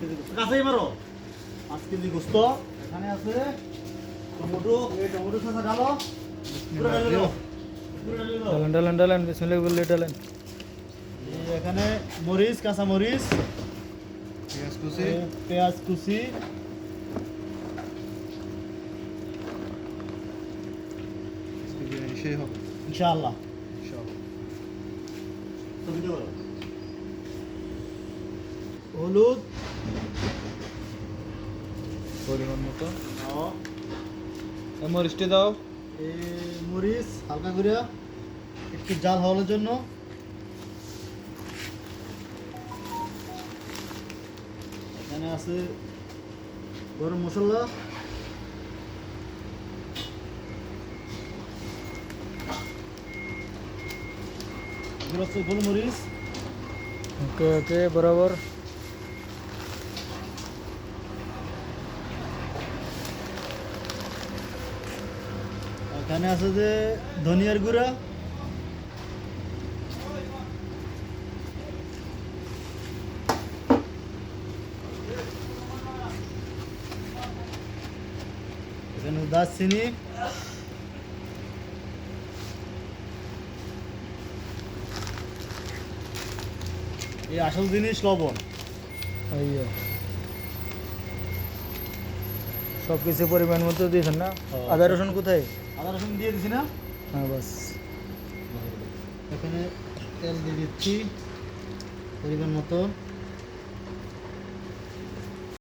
KG গোস্ত কাছেই মারো 5 কেজি গোস্ত এখানে আছে টমেটো এই টমেটো সাথে ডালো পুরো ঢেলে দাও পুরো ঢেলে দাও ডালেন ডালেন ডালেন বিসমিল্লাহ বললে ডালেন। এই এখানে মরিচ কাঁচা মরিচ পেঁয়াজ কুচি পেঁয়াজ কুচি বিরিয়ানি সেই হবে ইনশাআল্লাহ ইনশাআল্লাহ। তো ভিডিও করো হলুদ পরিমাণ মতো দাও মরিচটি দাও। এই মরিচ হালকা করে একটু জাল হওয়ার জন্য এখানে আছে গরম মশলা এগুলো হচ্ছে গোলমরিচ ওকে ওকে বরাবর। এখানে আছে যে ধনিয়ার গুঁড়া এখানে দারচিনি এই আসল জিনিস লবণ আইয়া সব কিছু পরিমাণ মতো দিয়েছেন না? হ্যাঁ। আদা রসুন কোথায়? আদা রসুন দিয়ে দিছি না হ্যাঁ বাস। এখানে তেল দিয়ে দিচ্ছি পরিমাণ মতো